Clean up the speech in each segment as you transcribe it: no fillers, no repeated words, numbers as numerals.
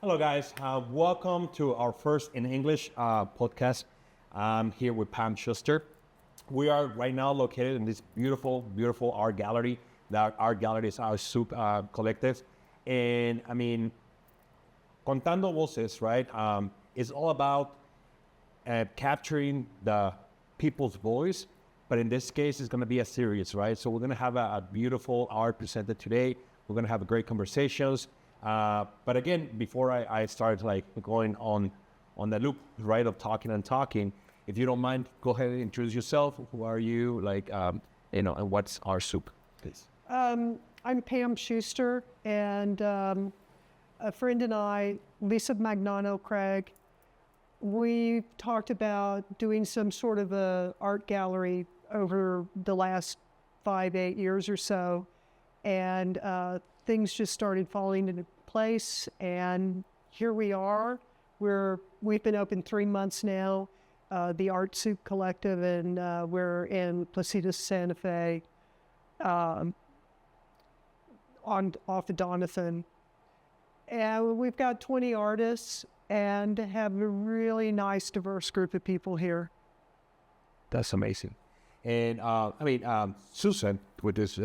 Hello, guys. Welcome to our first in English podcast. I'm here with Pam Schuster. We are right now located in this beautiful, beautiful art gallery. That art gallery is our soup collective. And I mean, Contando Voces, right? It's all about capturing the people's voice. But in this case, it's going to be a series, right? So we're going to have a beautiful art presented today. We're going to have great conversations. But again, before I start like going on the loop, right, of talking, if you don't mind, go ahead and introduce yourself. Who are you, and what's our soup, please? I'm Pam Schuster, and a friend and I, Lisa Magnano Craig, we talked about doing some sort of a art gallery over the last 5-8 years or so, and things just started falling into place, and here we are. We've been open 3 months now, the Art Soup Collective, and we're in Placitas, Santa Fe, off of Donathan. And we've got 20 artists and have a really nice, diverse group of people here. That's amazing. And Susan, with this,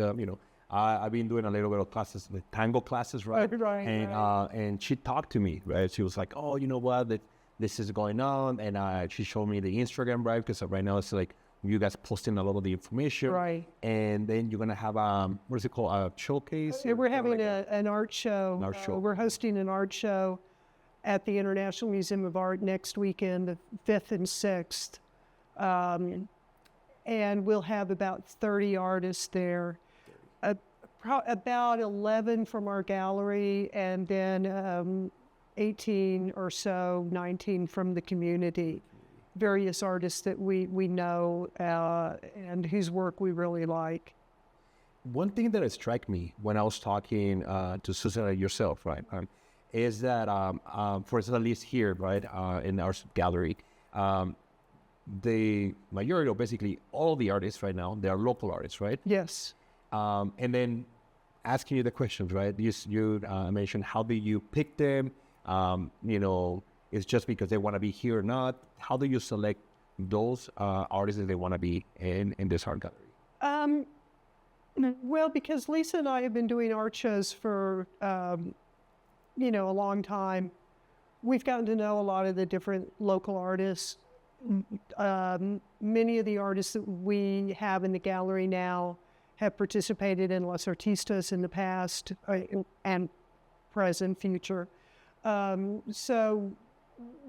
I've been doing a little bit of classes, the tango classes, right? Right. And she talked to me, right? She was like, "Oh, you know what? This is going on," and she showed me the Instagram, right? Because right now it's like you guys posting a lot of the information, Right. And then you're gonna have what is it called? A showcase? We're having an art show. An art show. We're hosting an art show at the International Museum of Art next weekend, the 5th and 6th. And we'll have about 30 artists there. About 11 from our gallery, and then 18 or so, 19 from the community. Various artists that we know and whose work we really like. One thing that struck me when I was talking to Susan and yourself, right, is that, for instance, at least here, right, in our gallery, the majority of basically all the artists right now, they are local artists, right? Yes. And then asking you the questions, right? You mentioned, how do you pick them? It's just because they want to be here or not. How do you select those artists that they want to be in this art gallery? Well, because Lisa and I have been doing art shows for, a long time. We've gotten to know a lot of the different local artists. Many of the artists that we have in the gallery now have participated in Los Artistas in the past and present, future. So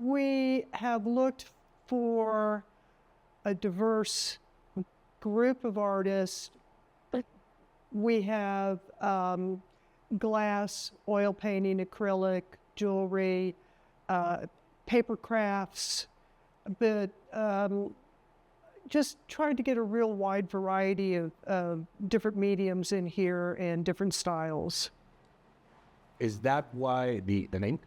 we have looked for a diverse group of artists. We have glass, oil painting, acrylic, jewelry, paper crafts, but just trying to get a real wide variety of different mediums in here and different styles. Is that why the name?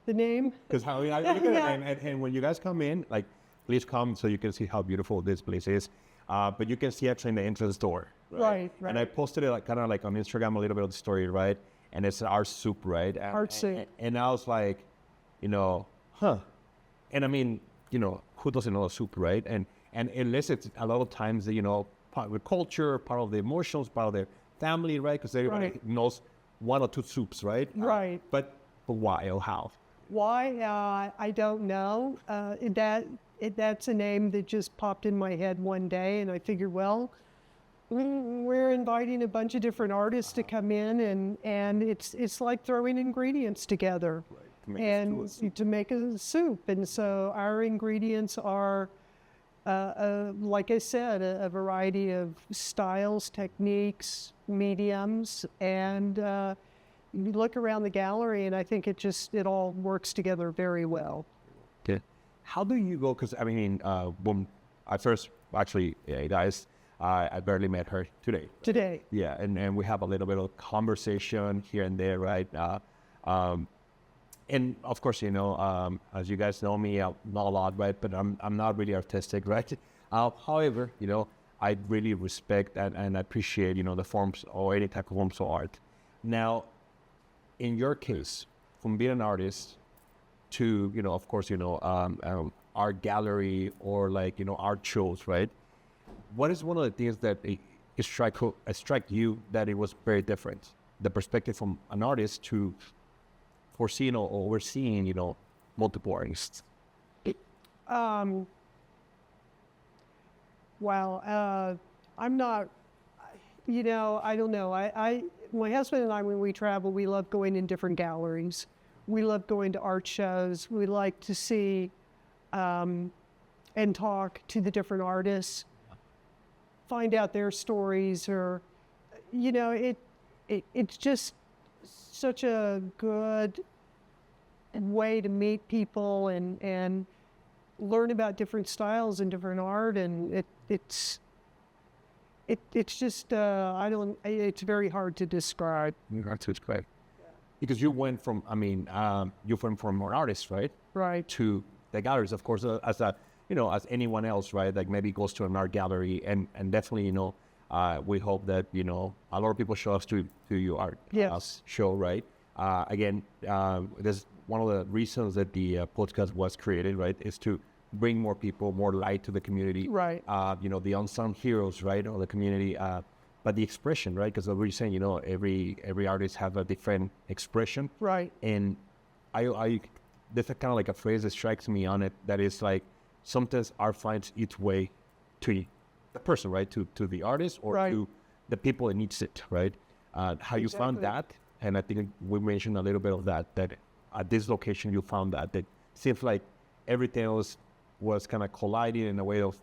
The name? Because I look at it, and when you guys come in, like, please come so you can see how beautiful this place is. But you can see actually in the entrance door. Right. And I posted it kind of like on Instagram a little bit of the story, right? And it's our soup, right? Art soup. And I was like, huh. And I mean, who doesn't know a soup, right? And it elicits a lot of times, part of the culture, part of the emotions, part of their family, right? Because everybody knows one or two soups, right? Right. But why or how? Why? I don't know. That's a name that just popped in my head one day, and I figured, well, we're inviting a bunch of different artists to come in, and it's like throwing ingredients together, to make a soup. And so our ingredients are, like I said, a variety of styles, techniques, mediums, and you look around the gallery, and I think it all works together very well. Okay. How do you go? Because when I first actually, guys, I barely met her today. Today. Yeah, and we have a little bit of conversation here and there, right? And of course, as you guys know me, not a lot, right? But I'm not really artistic, right? However, I really respect and appreciate, the forms or any type of forms of art. Now, in your case, from being an artist to, of course, art gallery or like, art shows, right? What is one of the things that it strike you that it was very different? The perspective from an artist to foreseeing or overseeing, multiple artists. Um, well, I'm not, I don't know. My husband and I, when we travel, we love going in different galleries. We love going to art shows. We like to see and talk to the different artists, find out their stories, or, it's just such a good way to meet people and learn about different styles and different art, and it's just it's very hard to describe. Hard to describe. Because you went from, you went from an artist, right? Right. To the galleries, of course, as anyone else, right? Like maybe goes to an art gallery and definitely, we hope that, a lot of people show up to your art show, right? Again, there's one of the reasons that the podcast was created, right? Is to bring more people, more light to the community. Right. The unsung heroes, right? Of the community. But the expression, right? Because what we're saying, every artist have a different expression. Right. And I there's a kind of like a phrase that strikes me on it that is like, sometimes art finds its way to the person, right? To the artist or right. to the people that needs it, right? How you found that, and I think we mentioned a little bit of that at this location you found that seems like everything else was kind of colliding in a way of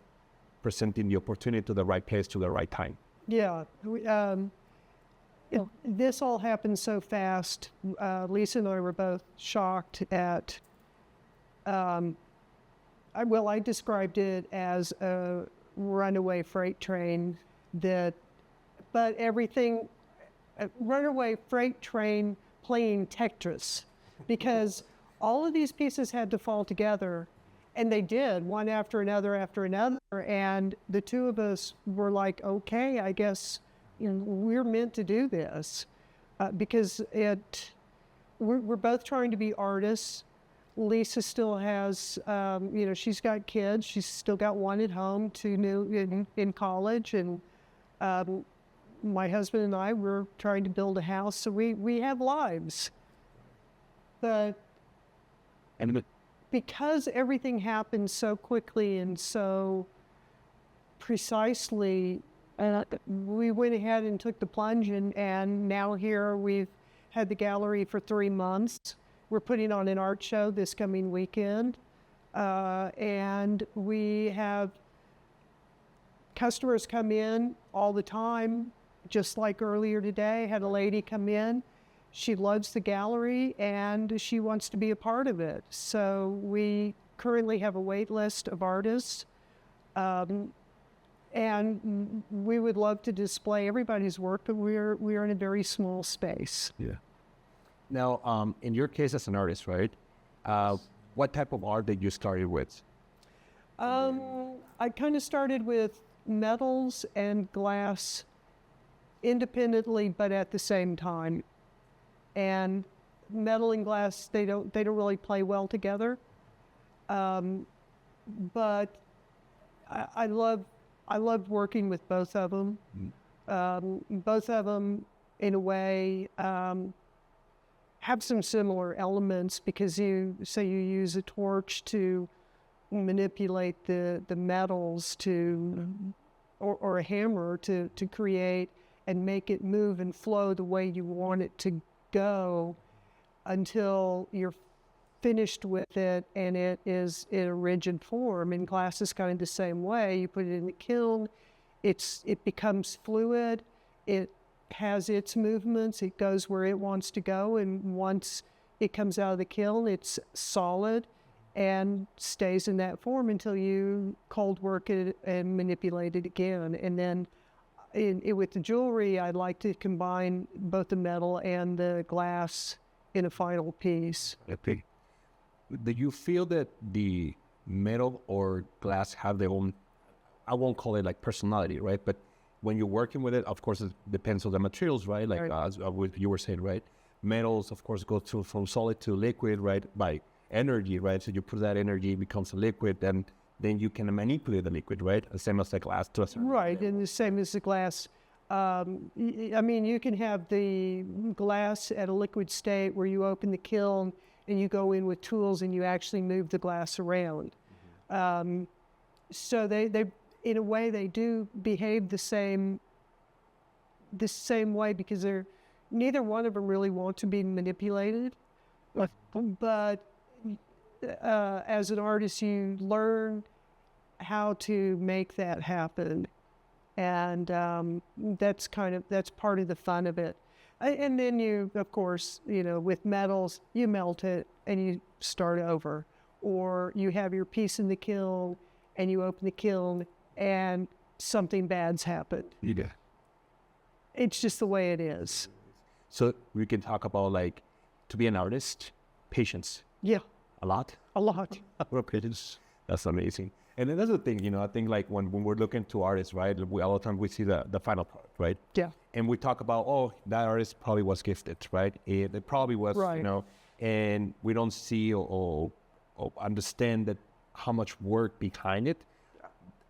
presenting the opportunity to the right place to the right time. Yeah. This all happened so fast. Lisa and I were both shocked at, I described it as a runaway freight train but everything, a runaway freight train playing Tetris, because all of these pieces had to fall together, and they did, one after another, and the two of us were like, okay, I guess we're meant to do this, because we're both trying to be artists. Lisa still has, she's got kids. She's still got one at home, two new in college, and my husband and I were trying to build a house, so we have lives. But because everything happened so quickly and so precisely, we went ahead and took the plunge, and now here we've had the gallery for 3 months. We're putting on an art show this coming weekend, and we have customers come in all the time. Just like earlier today, had a lady come in. She loves the gallery and she wants to be a part of it. So we currently have a wait list of artists, and we would love to display everybody's work, but we're in a very small space. Yeah. Now, in your case as an artist, right? What type of art did you started with? I kind of started with metals and glass independently, but at the same time. And metal and glass, they don't really play well together. But I love working with both of them. Both of them, in a way, have some similar elements, because you use a torch to manipulate the metals or a hammer to create and make it move and flow the way you want it to go until you're finished with it and it is in a rigid form. And glass is kind of the same way. You put it in the kiln, it becomes fluid, it has its movements, it goes where it wants to go, and once it comes out of the kiln, it's solid and stays in that form until you cold work it and manipulate it again. And then with the jewelry, I like to combine both the metal and the glass in a final piece. Okay. Do you feel that the metal or glass have their own, I won't call it like personality, right? But when you're working with it, of course, it depends on the materials, right? Like right. As you were saying, right? metals, of course, go to from solid to liquid, right? By energy, right? So you put that energy, it becomes a liquid, and then you can manipulate the liquid, right? The same as the glass to a certain Right, and the same as the glass. I mean, you can have the glass at a liquid state where you open the kiln and you go in with tools and you actually move the glass around. So they, in a way, they do behave the same way because neither one of them really want to be manipulated. But as an artist, you learn how to make that happen. And that's part of the fun of it. And then you, of course, with metals, you melt it and you start over. Or you have your piece in the kiln and you open the kiln and something bad's happened. Yeah. It's just the way it is. So we can talk about, like, to be an artist, patience. Yeah, A lot. a lot. Patience. That's amazing. And then that's the thing, I think, like, when we're looking to artists, right, a lot of times we see the final product, right? Yeah. And we talk about, oh, that artist probably was gifted, right? It probably was, Right. and we don't see or understand that how much work behind it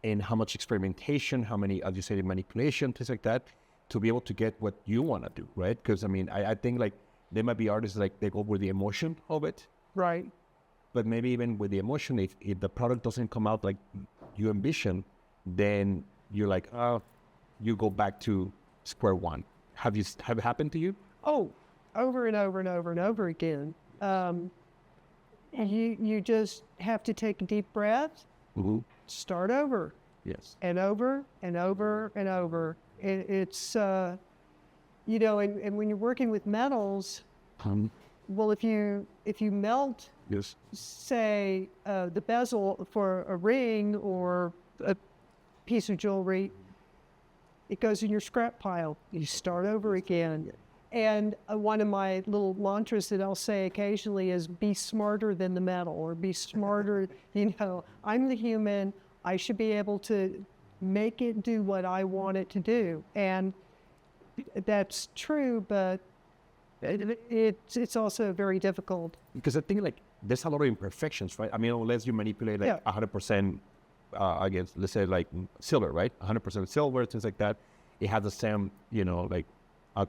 and how much experimentation, how many, as you say, manipulation, things like that, to be able to get what you want to do, right? Because, I mean, I think, like, there might be artists, like, they go with the emotion of it, Right. but maybe even with the emotion, if the product doesn't come out like you envision, then you're like, oh, you go back to square one. Have it happened to you? Oh, over and over and over and over again. You just have to take a deep breath, Mm-hmm. start over, Yes. and over and over and over. It's and when you're working with metals, well, if you melt, Yes. say, the bezel for a ring or a piece of jewelry, it goes in your scrap pile. You start over again. And one of my little mantras that I'll say occasionally is be smarter than the metal, or be smarter. I'm the human. I should be able to make it do what I want it to do. And that's true, but it's also very difficult. Because I think, like, there's a lot of imperfections, right? I mean, unless you manipulate, like, 100%, against, let's say, like, silver, right? 100% silver, things like that. It has the same, like,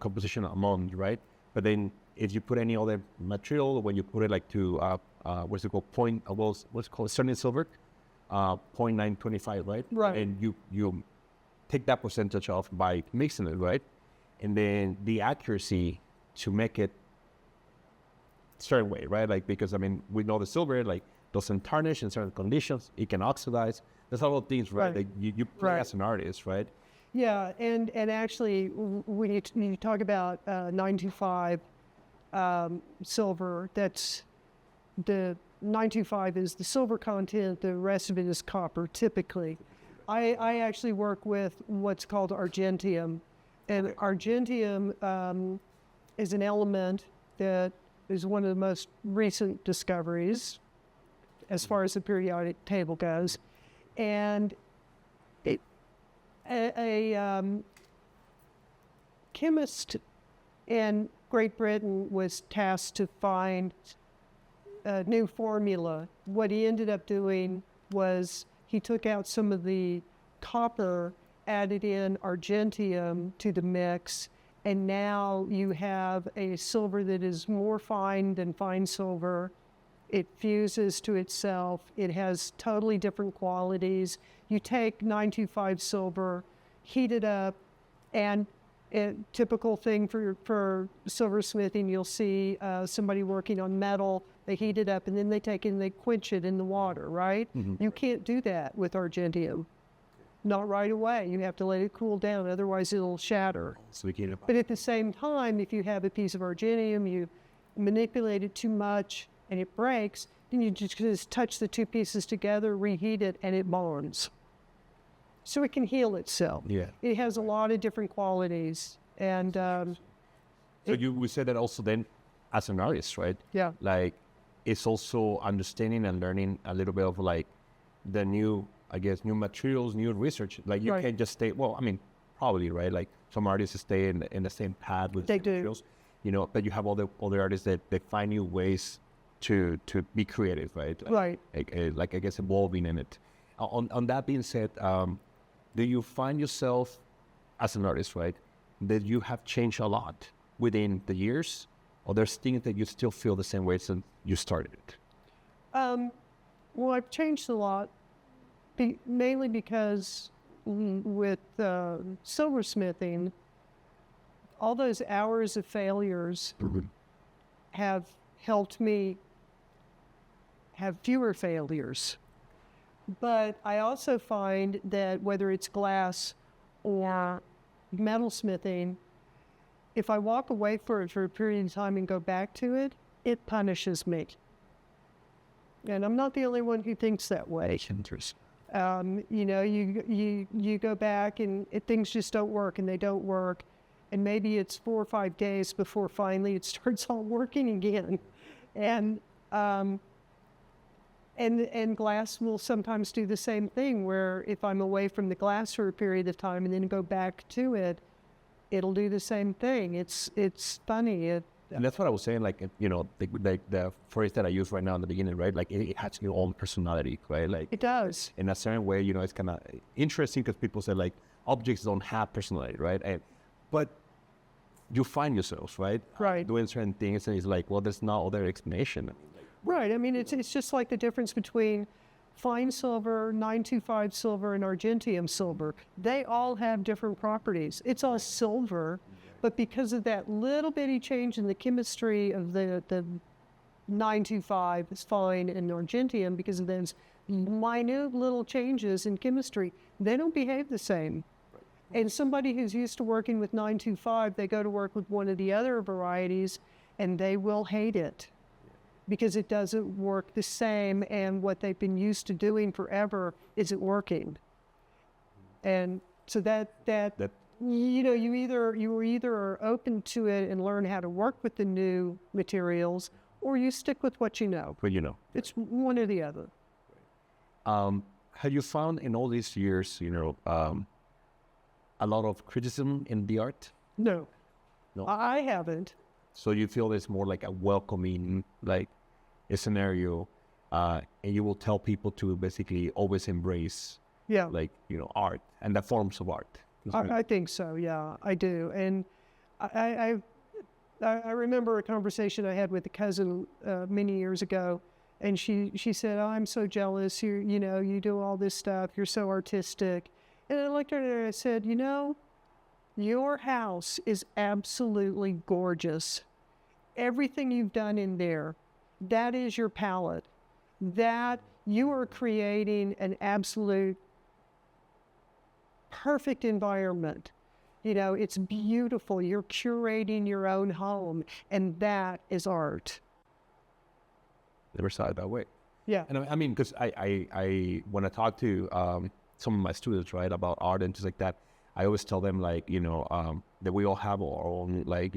composition amount, right? But then if you put any other material, when you put it, like, to, what's it called? What's it called? Sterling silver, 0.925, right? Right. And you take that percentage off by mixing it, right? And then the accuracy to make it certain way, right? Like, because, I mean, we know the silver, like, doesn't tarnish in certain conditions. It can oxidize. There's a lot of things, right? Right. Like, you play Right. as an artist, right? Yeah, and actually, when you talk about 925 silver, that's the 925 is the silver content. The rest of it is copper, typically. I actually work with what's called argentium, and argentium is an element that is one of the most recent discoveries as far as the periodic table goes, and a chemist in Great Britain was tasked to find a new formula. What he ended up doing was he took out some of the copper, added in argentium to the mix, and now you have a silver that is more fine than fine silver. It fuses to itself. It has totally different qualities. You take 925 silver, heat it up, and a typical thing for silversmithing, you'll see somebody working on metal, they heat it up, and then they take it and they quench it in the water, right? Mm-hmm. You can't do that with argentium. Not right away. You have to let it cool down, otherwise it'll shatter. So we can. But at the same time, if you have a piece of argentium, you manipulate it too much and it breaks, then you just touch the two pieces together, reheat it, and it bonds. So it can heal itself. Yeah. It has a lot of different qualities. And So we said that also then, as an artist, right? yeah, Like, it's also understanding and learning a little bit of, like, the new, I guess, new materials, new research. Like, you Right. can't just stay, well, I mean, probably, right? Like, some artists stay in the same path with They the do. materials. but you have other artists that find new ways to be creative, right? Right. Like I guess evolving in it. On that being said, do you find yourself as an artist, right, that you have changed a lot within the years, or there's things that you still feel the same way since you started it? Well, I've changed a lot, mainly because with silversmithing, all those hours of failures have helped me have fewer failures. But I also find that whether it's glass or metalsmithing, if I walk away for it for a period of time and go back to it, it punishes me. And I'm not the only one who thinks that way. Interesting. You go back and things just don't work, and they don't work. And maybe it's 4 or 5 days before finally it starts all working again. And glass will sometimes do the same thing, where if I'm away from the glass for a period of time and then go back to it, it'll do the same thing. It's funny. And that's what I was saying, like, the phrase that I use right now in the beginning, right? Like, it has your own personality, right? Like, It does. in a certain way, it's kind of interesting because people say, like, objects don't have personality, right? But you find yourselves, right? Right. Doing certain things, and it's like, well, there's no other explanation. Right. I mean, it's just like the difference between fine silver, 925 silver, and argentium silver. They all have different properties. It's all silver, but because of that little bitty change in the chemistry of the 925 is fine and argentium, because of those minute little changes in chemistry, they don't behave the same. And somebody who's used to working with 925, they go to work with one of the other varieties, and they will hate it because it doesn't work the same, and what they've been used to doing forever isn't working. And so that you either are open to it and learn how to work with the new materials, or you stick with what you know. But It's one or the other. have you found in all these years, a lot of criticism in the art? No. No. I haven't. So you feel it's more like a welcoming, like, a scenario, and you will tell people to basically always embrace, Yeah. like, art and the forms of art. I think so. Yeah, I do. And I remember a conversation I had with a cousin many years ago, and she said, "Oh, I'm so jealous. You do all this stuff. You're so artistic." And I looked at her and I said, your house is absolutely gorgeous. Everything you've done in there, that is your palette. That you are creating an absolute perfect environment. It's beautiful. You're curating your own home, and that is art. Never saw it that way. Yeah. And I mean, because I when I talk to some of my students, right, about art and things like that, I always tell them, like, that we all have our own, like,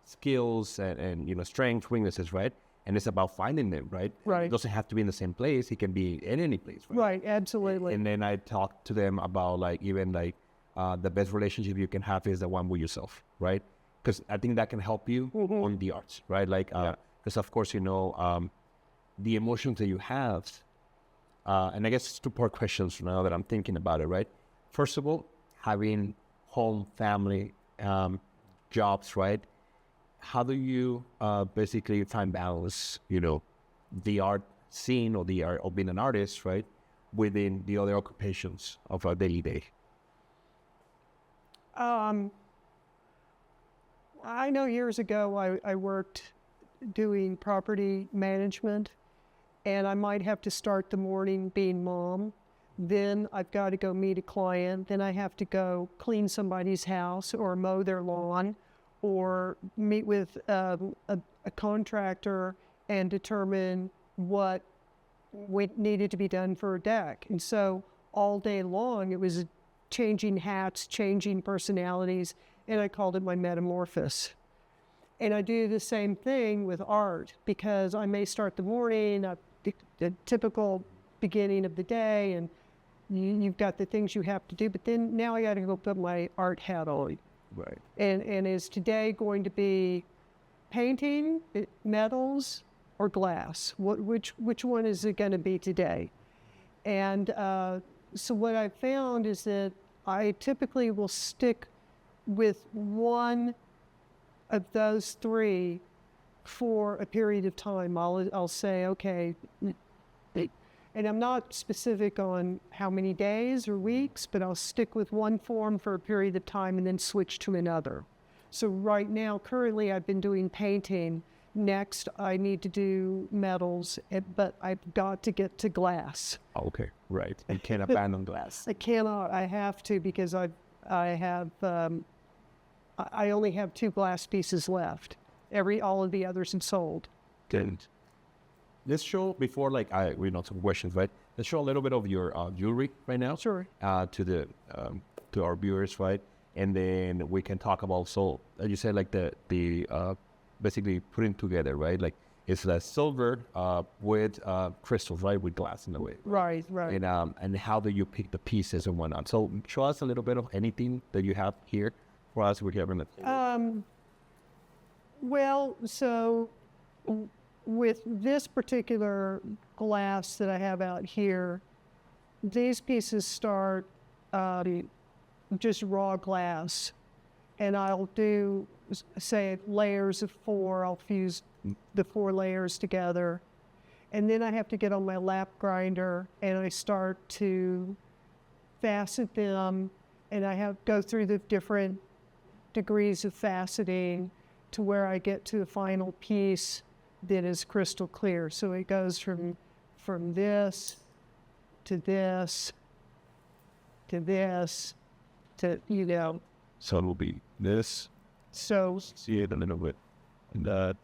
skills and strengths, weaknesses, right? And it's about finding them, right? Right. It doesn't have to be in the same place. It can be in any place, right? Right, absolutely. And then I talk to them about, like, even like the best relationship you can have is the one with yourself, right? Because I think that can help you on the arts, right? Like, because of course, the emotions that you have, and I guess it's two-part questions now that I'm thinking about it, right? First of all, having home, family, jobs, right? How do you basically find balance, the art scene or the art of being an artist, right, within the other occupations of a daily day? I know years ago I worked doing property management, and I might have to start the morning being mom. Then I've got to go meet a client. Then I have to go clean somebody's house or mow their lawn, or meet with a contractor and determine what needed to be done for a deck. And so all day long it was changing hats, changing personalities, and I called it my metamorphosis. And I do the same thing with art, because I may start the morning, the typical beginning of the day, and you've got the things you have to do, but then now I got to go put my art hat on. Right. And is today going to be painting, metals, or glass? Which one is it going to be today? And so what I found is that I typically will stick with one of those three for a period of time. I'll say, okay, and I'm not specific on how many days or weeks, but I'll stick with one form for a period of time and then switch to another. So right now, currently, I've been doing painting. Next, I need to do metals, but I've got to get to glass. Okay, right. You can't abandon glass. I cannot. I have to because I only have 2 glass pieces left. All of the others are sold. Good. Let's show before, like, we know some questions, right? Let's show a little bit of your jewelry right now. Sure. To our viewers, right? And then we can talk about, so as you said, like the basically putting together, right? Like it's the silver with crystals, right? With glass in a way. Right. And how do you pick the pieces and whatnot? So show us a little bit of anything that you have here for us. We're having a well, so with this particular glass that I have out here, these pieces start just raw glass, and I'll do, say, layers of 4. I'll fuse the 4 layers together, and then I have to get on my lap grinder and I start to facet them, and I go through the different degrees of faceting to where I get to the final piece that is crystal clear. So it goes from this to this to this to, So it will be this. So See it a little bit. And that.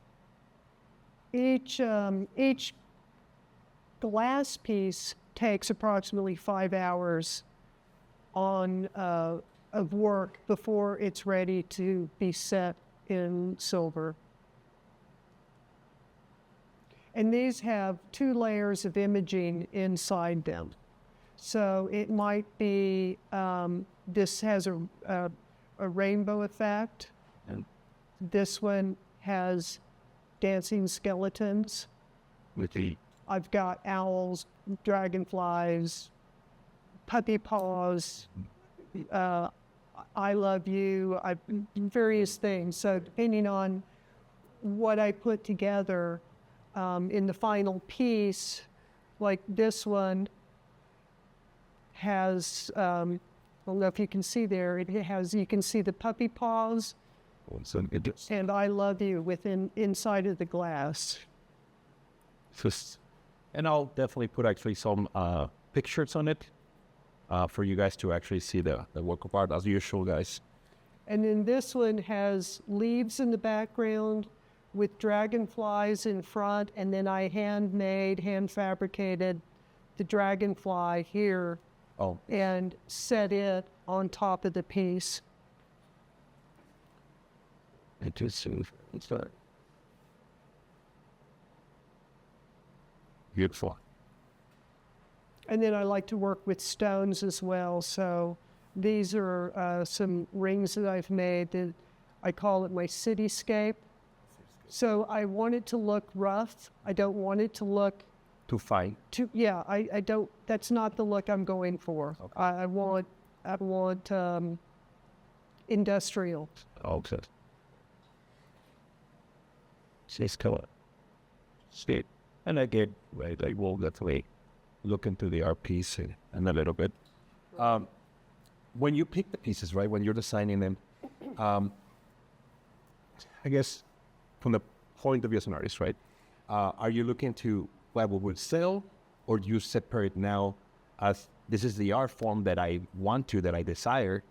Each glass piece takes approximately 5 hours of work before it's ready to be set in silver. And these have 2 layers of imaging inside them. So it might be, this has a rainbow effect. And This one has dancing skeletons. with the I've got owls, dragonflies, puppy paws, I love you, various things. So depending on what I put together in the final piece, like this one has, I don't know if you can see there, you can see the puppy paws and I love you inside of the glass. And I'll definitely put actually some pictures on it for you guys to actually see the work of art as usual, guys. And then this one has leaves in the background with dragonflies in front, and then I hand fabricated the dragonfly here and set it on top of the piece. Beautiful. And then I like to work with stones as well. So these are some rings that I've made that I call it my cityscape. So I want it to look rough. I don't want it to look Too fine. I don't, that's not the look I'm going for. Okay. I want industrial. Okay. She's color. See. And again, right, I will definitely look into the art piece in a little bit. When you pick the pieces, right, when you're designing them, I guess from the point of view as an artist, right, are you looking to what would sell, or do you separate now as this is the art form that I want to, that I desire,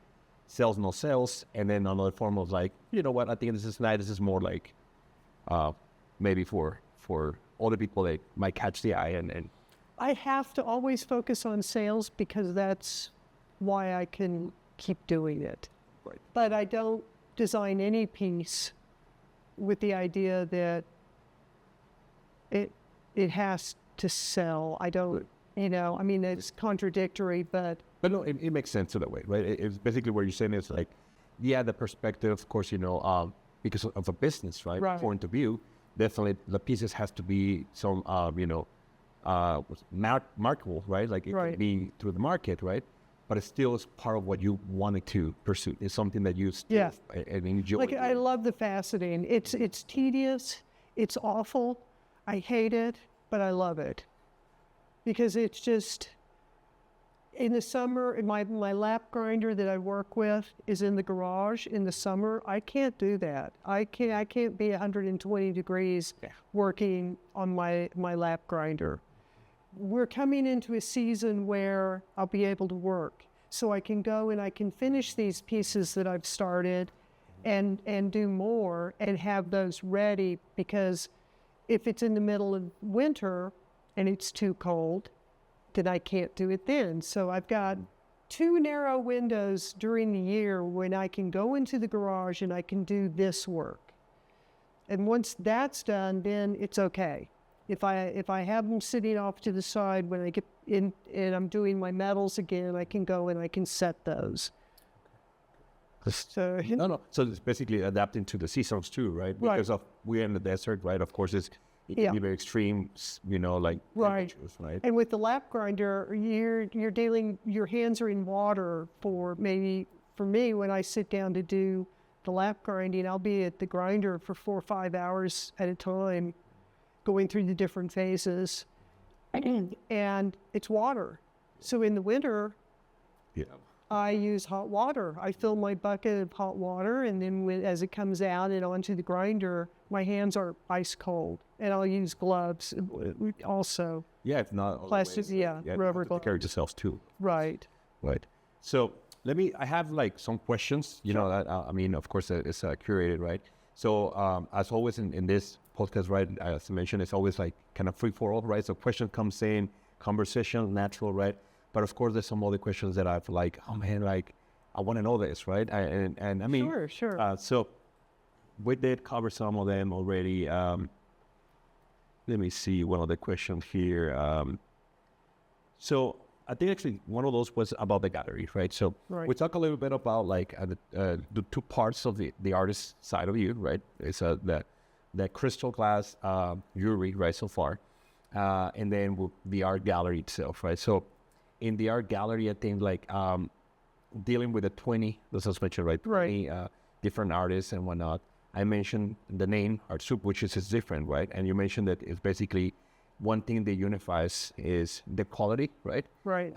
sells, no sales, and then another form of like, you know what, I think this is nice, this is more like maybe for other people that might catch the eye and I have to always focus on sales because that's why I can keep doing it. Right. But I don't design any piece with the idea that it has to sell. I don't, I mean, it's contradictory, but no, it makes sense in that way, right? It's basically what you're saying is like, yeah, the perspective, of course, because of a business, right? Right. Point of view, definitely the pieces has to be some, marketable, right? Like it Right. can be through the market, right? But it still is part of what you wanted to pursue. It's something that you still Yeah. and enjoy. Like I doing. love the faceting. It's tedious. It's awful. I hate it, but I love it because it's just in the summer. My lap grinder that I work with is in the garage. In the summer, I can't do that. I can't be 120 degrees working on my lap grinder. We're coming into a season where I'll be able to work. So I can go and I can finish these pieces that I've started and do more and have those ready, because if it's in the middle of winter and it's too cold, then I can't do it then. So I've got 2 narrow windows during the year when I can go into the garage and I can do this work. And once that's done, then it's okay. If I have them sitting off to the side when I get in and I'm doing my metals again, I can go and I can set those. So No. So it's basically adapting to the seasons too, right? Right. Because we're in the desert, right? Of course, it can be very extreme, like Right. temperatures, right? And with the lap grinder, you're dealing, your hands are in water for maybe, for me, when I sit down to do the lap grinding, I'll be at the grinder for 4 or 5 hours at a time, going through the different phases. And it's water. So in the winter, Yeah. I use hot water. I fill my bucket of hot water, and then as it comes out and onto the grinder, my hands are ice cold. And I'll use gloves also. Yeah, if not Plastic, always, yeah, you rubber have to gloves. take care of yourself too. Right. Right. So I have like some questions, that, I mean, of course, it's curated, right? So as always in this podcast, right, as I mentioned, it's always like kind of free for all, right? So question comes in, conversation, natural, right? But of course, there's some other questions that I've like, oh man, like I want to know this, right? And I mean, Sure. so we did cover some of them already. Let me see one of the questions here. So I think actually one of those was about the gallery, right? So Right. we talk a little bit about like the 2 parts of the artist side of you, right? It's the crystal glass jewelry, right, so far. And then the art gallery itself, right? So in the art gallery, I think like dealing with the 20, as I mentioned, right? 20 different artists and whatnot. I mentioned the name Art Soup, which is different, right? And you mentioned that it's basically one thing that unifies is the quality, right? Right.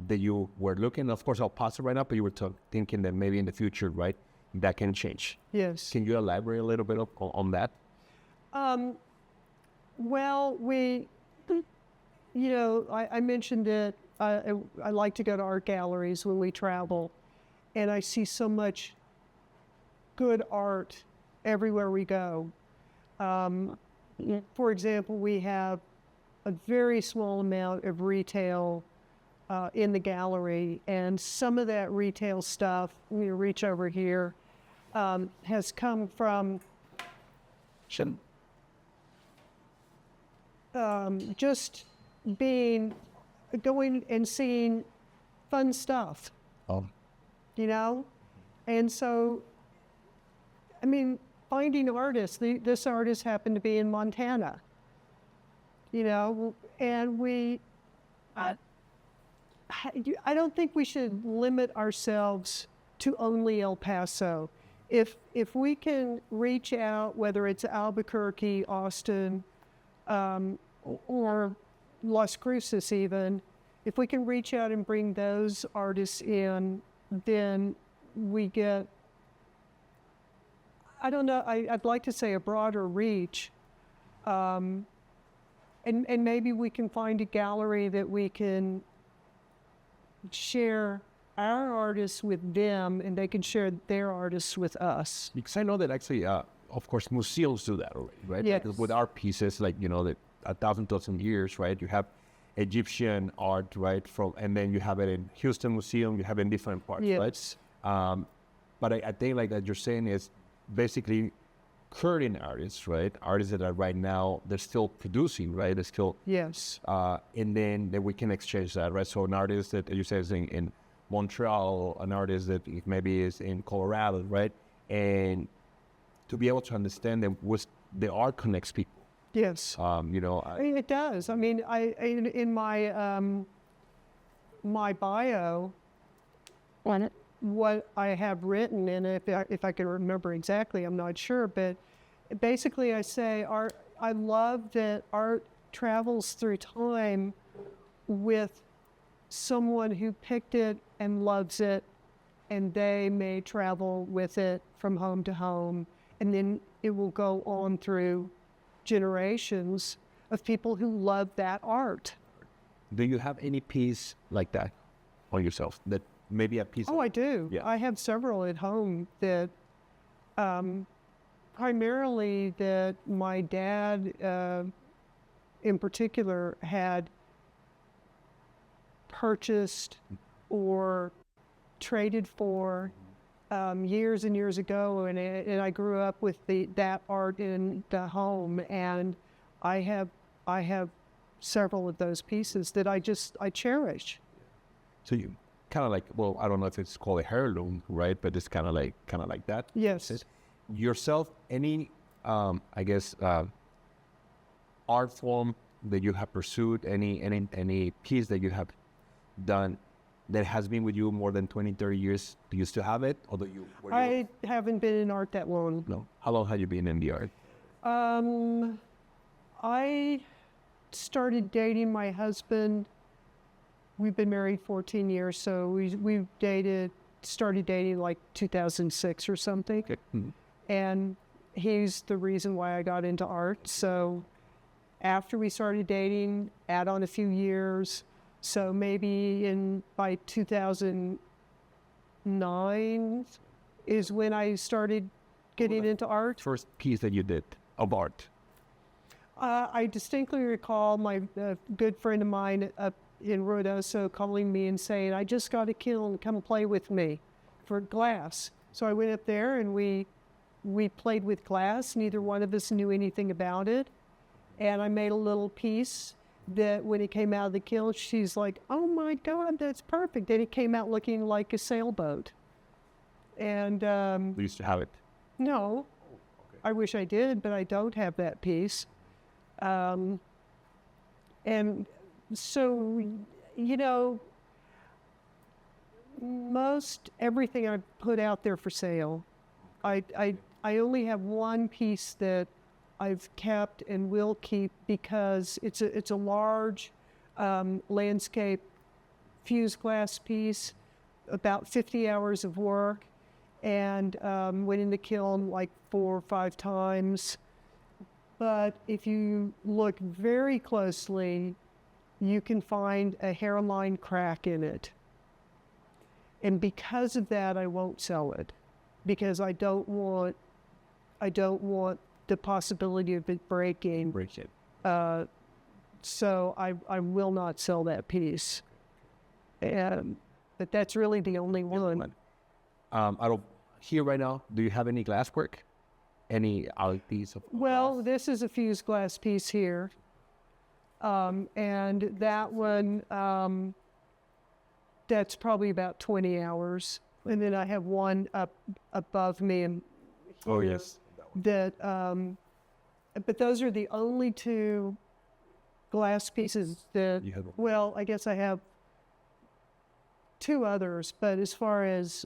That you were looking, of course, I'll pause it right now, but you were thinking that maybe in the future, right, that can change. Yes. Can you elaborate a little bit on that? Well, I mentioned that I like to go to art galleries when we travel, and I see so much good art everywhere we go. For example, we have a very small amount of retail in the gallery, and some of that retail stuff, reach over here, has come from just going and seeing fun stuff, and so, I mean, finding artists. This artist happened to be in Montana, and I don't think we should limit ourselves to only El Paso. If we can reach out, whether it's Albuquerque, Austin, or Las Cruces even, if we can reach out and bring those artists in, then we get, I don't know, I'd like to say a broader reach. And maybe we can find a gallery that we can share our artists with them, and they can share their artists with us. Because I know that actually, of course, museums do that already, right? Yes. Because with art pieces, like, that 1,000 years, right? You have Egyptian art, right? And then you have it in Houston Museum, you have it in different parts, Yes. right? But I think like that you're saying is basically current artists, right? Artists that are right now, they're still producing, right? They're still, Yes. and then we can exchange that, right? So an artist that you say is in Montreal, an artist that maybe is in Colorado, right? And to be able to understand them was the art connects people. Yes. You know, I mean, it does. I mean, in my my bio, what I have written, and if I can remember exactly, I'm not sure, but basically I say art. I love that art travels through time with someone who picked it and loves it, and they may travel with it from home to home, and then it will go on through generations of people who love that art. do you have any piece like that on yourself? That maybe a piece. Oh, I do. Yeah. I have several at home that primarily that my dad in particular had purchased or traded for years and years ago, and I grew up with that art in the home, and I have several of those pieces that I cherish. So you kind of like, well, I don't know if it's called a heirloom, right? But it's kind of like that. Yes. Yourself, any, I guess, art form that you have pursued, any piece that you have done that has been with you more than 20, 30 years, do you still have it? Or do you? I haven't been in art that long. No. How long have you been in the art? I started dating my husband. We've been married 14 years, so we've started dating like 2006 or something. Okay. Mm-hmm. And he's the reason why I got into art. So after we started dating, add on a few years. So maybe by 2009 is when I started getting into art. First piece that you did of art. I distinctly recall my good friend of mine up in Ruidoso calling me and saying, "I just got a kiln, come play with me for glass." So I went up there and we played with glass. Neither one of us knew anything about it. And I made a little piece that when it came out of the kiln, she's like, "Oh my God, that's perfect." And it came out looking like a sailboat. And You used to have it. no, I wish I did, but I don't have that piece. And so, you know, most everything I put out there for sale, I only have one piece that I've kept and will keep because it's a large landscape fused glass piece, about 50 hours of work, and went in the kiln like 4 or 5 times. But if you look very closely, you can find a hairline crack in it. And because of that, I won't sell it because I don't want the possibility of it breaking. Break it. So I will not sell that piece. But that's really the only one. Here right now, do you have any glasswork? Any piece of Well, glass? this is a fused glass piece here. And that one, that's probably about 20 hours. And then I have one up above me. And Oh, yes. that, but those are the only 2 glass pieces that, You have- well, I guess I have 2 others, but as far as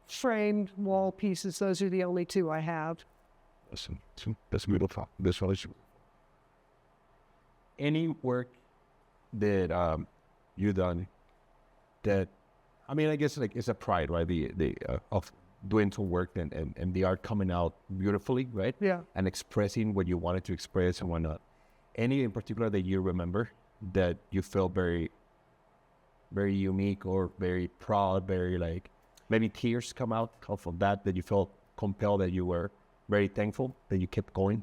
framed wall pieces, those are the only 2 I have. That's beautiful. This one is. Any work that you done that, I mean, I guess like it's a pride, right? The of doing some work and the art coming out beautifully, right? Yeah. And expressing what you wanted to express and whatnot. Any in particular that you remember that you felt very, very unique or very proud, very like maybe tears come out of that you felt compelled, that you were very thankful that you kept going?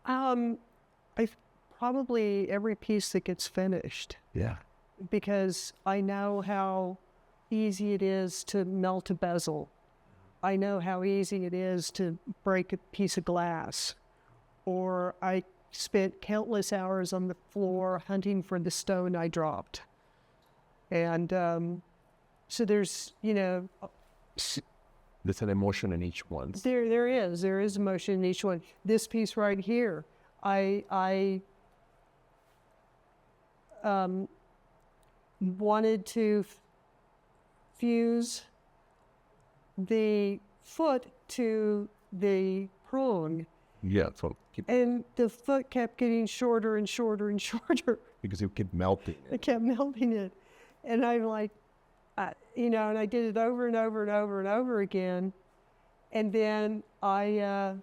I probably every piece that gets finished Yeah. because I know how easy it is to melt a bezel. I know how easy it is to break a piece of glass. Or I spent countless hours on the floor hunting for the stone I dropped. And so there's, There's an emotion in each one. there is emotion in each one. This piece right here, I wanted to fuse the foot to the prong, Yeah, so and the foot kept getting shorter and shorter and shorter. because you keep melting. I kept melting it, and I'm like, and I did it over and over and over and over again, and then I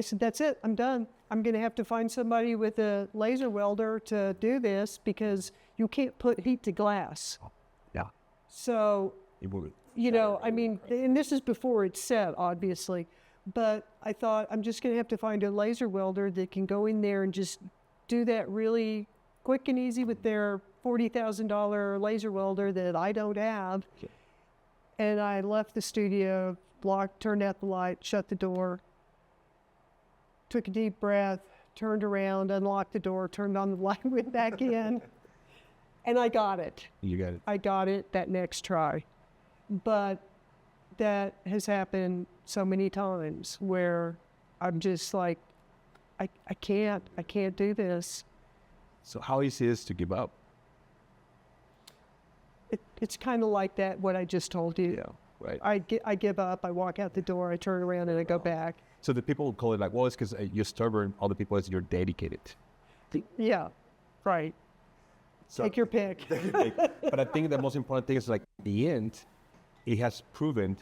said, that's it, I'm done. I'm going to have to find somebody with a laser welder to do this because you can't put heat to glass. Yeah. So, It will. I mean, and this is before it's set, obviously, but I thought I'm just going to have to find a laser welder that can go in there and just do that really quick and easy with their $40,000 laser welder that I don't have. Okay. And I left the studio, turned out the light, shut the door, took a deep breath, turned around, unlocked the door, turned on the light, went back in, and I got it. You got it. I got it that next try. But that has happened so many times where I'm just like, I can't do this. So how easy is it to give up? It's kind of like that, what I just told you. Yeah, right. I give up, I walk out the door, I turn around and I go back. So the people call it like, well, it's because you're stubborn. Other people is you're dedicated. Yeah, right. So, Take your pick. But I think the most important thing is like in the end, it has proven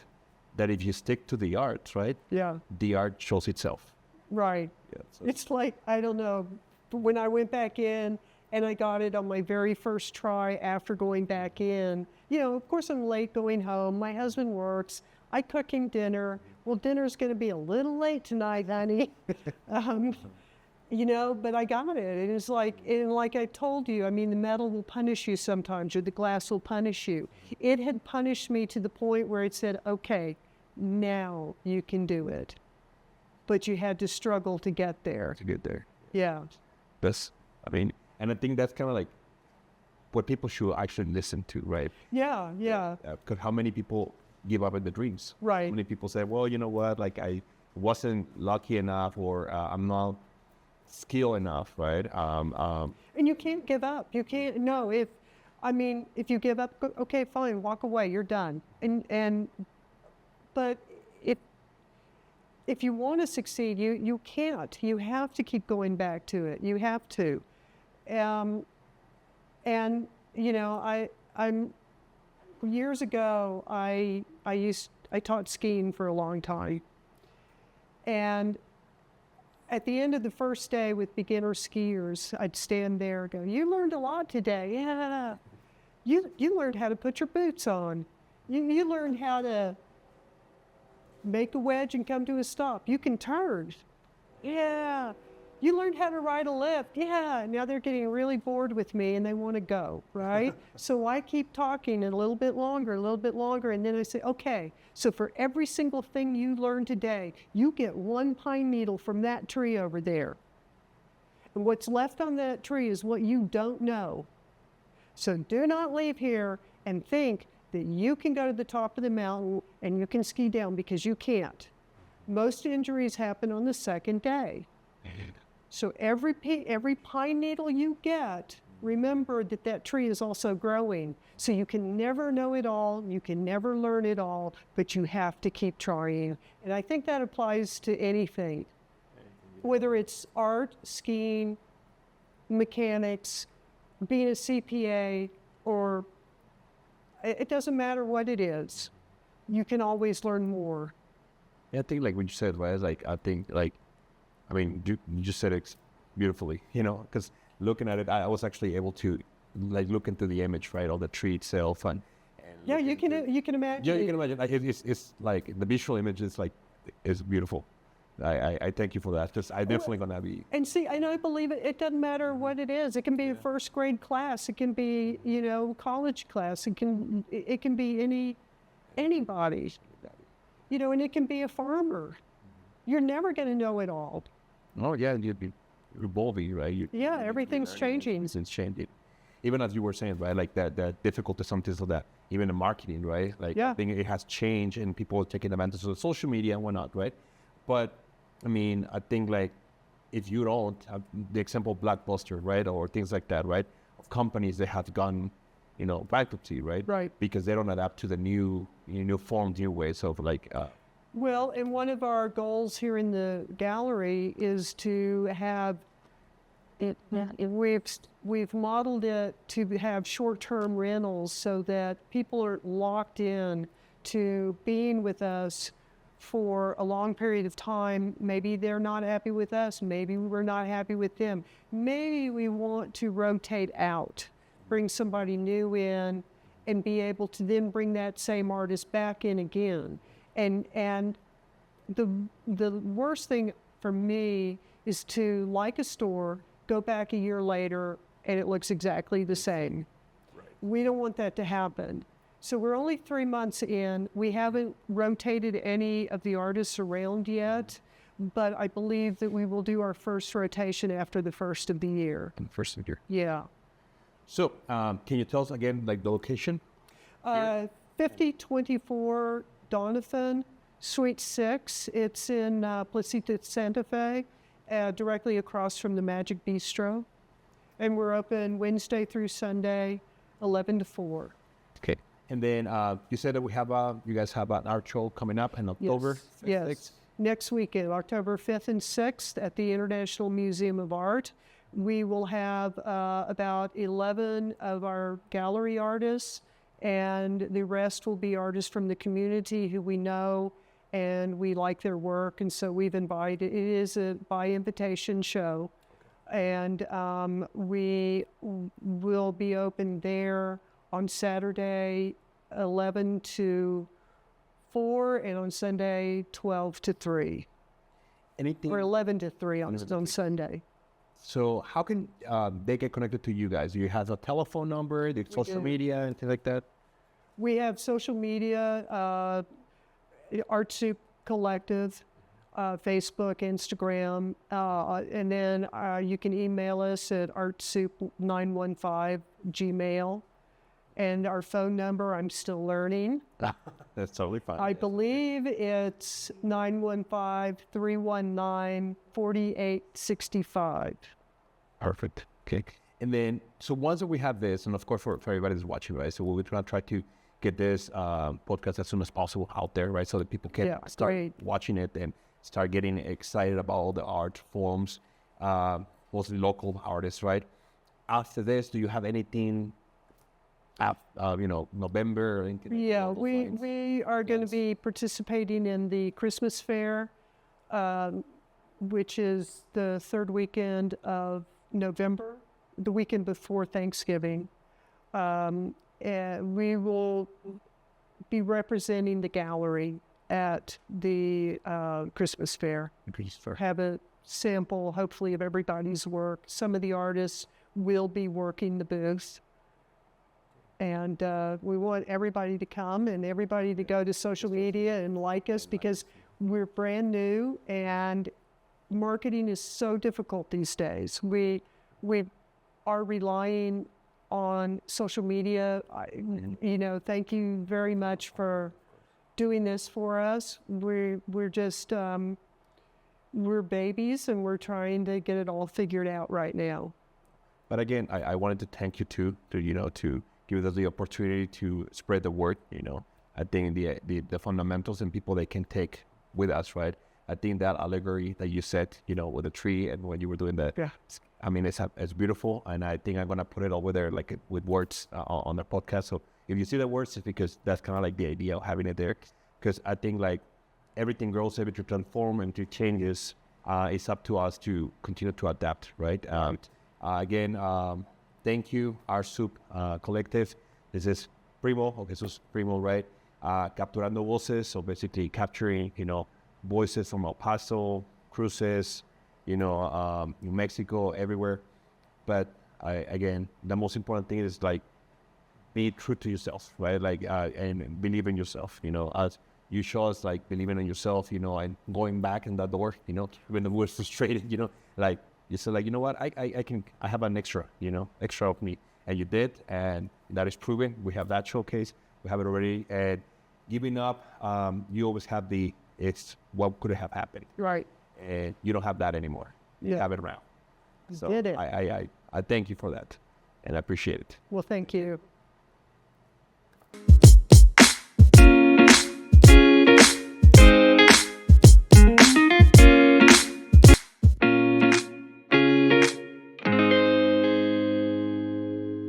that if you stick to the art, right? Yeah, The art shows itself. right. Yeah. So It's like, I don't know, when I went back in and I got it on my very first try after going back in, of course I'm late going home. My husband works. I cook him dinner. Well, dinner's going to be a little late tonight, honey. But I got it. And it's like, and like I told you, I mean, the metal will punish you sometimes, or the glass will punish you. It had punished me to the point where it said, okay, now you can do it. But you had to struggle to get there. to get there. Yeah. And I think that's kind of like what people should actually listen to, right? Yeah, yeah. Because how many people give up on the dreams? Right. How many people say, well, you know what, like I wasn't lucky enough, or I'm not skilled enough, right? And you can't give up. You can't, no, if you give up, okay, fine, walk away, you're done. But if you want to succeed, you can't. You have to keep going back to it. You have to. I'm years ago, I taught skiing for a long time. And at the end of the first day with beginner skiers, I'd stand there and go, you learned a lot today. Yeah. You learned how to put your boots on. You learned how to make a wedge and come to a stop. You can turn. Yeah. You learned how to ride a lift. Yeah. Now they're getting really bored with me and they want to go, right? So I keep talking a little bit longer. And then I say, okay, so for every single thing you learned today, you get one pine needle from that tree over there. And what's left on that tree is what you don't know. So do not leave here and think that you can go to the top of the mountain and you can ski down, because you can't. Most injuries happen on the second day. So every pine needle you get, remember that tree is also growing. So you can never know it all, you can never learn it all, but you have to keep trying. And I think that applies to anything, whether it's art, skiing, mechanics, being a CPA, or it doesn't matter what it is. You can always learn more. Yeah, I think like what you said, right? Like you just said it beautifully, because looking at it, I was actually able to like look into the image, right, of the tree itself, and yeah, you can imagine. Yeah, you can imagine. Like it's like the visual image is beautiful. I thank you for that. I definitely gonna be. And see, and I believe it. It doesn't matter what it is. It can be a first grade class. It can be college class. It can be anybody. And it can be a farmer. You're never going to know it all. Oh yeah, you'd be evolving, right? Everything's changing. It's changing. even as you were saying, right, like the difficulty sometimes of that, even the marketing, right? Like, Yeah. I think it has changed and people are taking advantage of social media and whatnot, right? But I mean, I think like if you don't have the example of Blockbuster, right, or things like that, right, of companies that have gone, bankruptcy, right? Right. Because they don't adapt to the new forms, new ways of like, Well, and one of our goals here in the gallery is to have it. We've modeled it to have short-term rentals so that people are locked in to being with us for a long period of time. Maybe they're not happy with us. Maybe we're not happy with them. Maybe we want to rotate out, bring somebody new in, and be able to then bring that same artist back in again. And the worst thing for me is to, like a store, go back a year later and it looks exactly the same. Right. We don't want that to happen. So we're only 3 months in. We haven't rotated any of the artists around yet, but I believe that we will do our first rotation after the first of the year. in the first year. Yeah. So, can you tell us again, like the location? 5024 Donovan, Suite 6. It's in Placita, Santa Fe, directly across from the Magic Bistro. And we're open Wednesday through Sunday, 11 to 4. Okay. And then you said that you guys have an art show coming up in October. Yes. 6th? Next weekend, October 5th and 6th at the International Museum of Art. We will have about 11 of our gallery artists, and the rest will be artists from the community who we know and we like their work. And so we've invited, it is a by invitation show. And we will be open there on Saturday, 11 to 4, and on Sunday, 12 to 3. Anything? Or 11 to 3 on Sunday. So how can they get connected to you guys? Do you have a telephone number, the social media, anything like that? We have social media, Art Soup Collective, Facebook, Instagram, and then you can email us at artsoup915 and our phone number, I'm still learning. That's totally fine. I believe it's 915-319-4865. Perfect. Okay. And then, so once that we have this, and of course for everybody that's watching, right? So we're going to try to get this podcast as soon as possible out there, right? So that people can start watching it and start getting excited about all the art forms, mostly local artists, right? After this, do you have anything, November or anything? Yeah, we are going to be participating in the Christmas Fair, which is the third weekend of November, the weekend before Thanksgiving. And we will be representing the gallery at the Christmas Fair. Have a sample, hopefully, of everybody's work. Some of the artists will be working the booth. And we want everybody to come and everybody to go to social media and like us, because we're brand new and marketing is so difficult these days. We are relying on social media. Thank you very much for doing this for us. We're just we're babies and we're trying to get it all figured out right now. But again, I wanted to thank you to give us the opportunity to spread the word. I think the fundamentals and people they can take with us, right? I think that allegory that you said, with the tree and when you were doing that, I mean, it's beautiful, and I think I'm gonna put it over there like with words on the podcast. So if you see the words, it's because that's kind of like the idea of having it there, because I think like everything grows, everything transforms and to changes. It's up to us to continue to adapt, right? Again, thank you, Art Soup Collective. This is Primo, Jesus Primo, right? Capturando voces, so basically capturing, voices from El Paso, Cruces, New Mexico, everywhere. But again, the most important thing is like be true to yourself, right? Like and believe in yourself. As you show us like believing in yourself, and going back in that door, when we're frustrated, like you said, like, you know what, I have an extra, extra of me, and you did, and that is proven. We have that showcase. We have it already. And giving up, you always have it's what could have happened. Right. And you don't have that anymore. You Yeah. have it around. You So did it. I thank you for that, and I appreciate it. Well, thank you.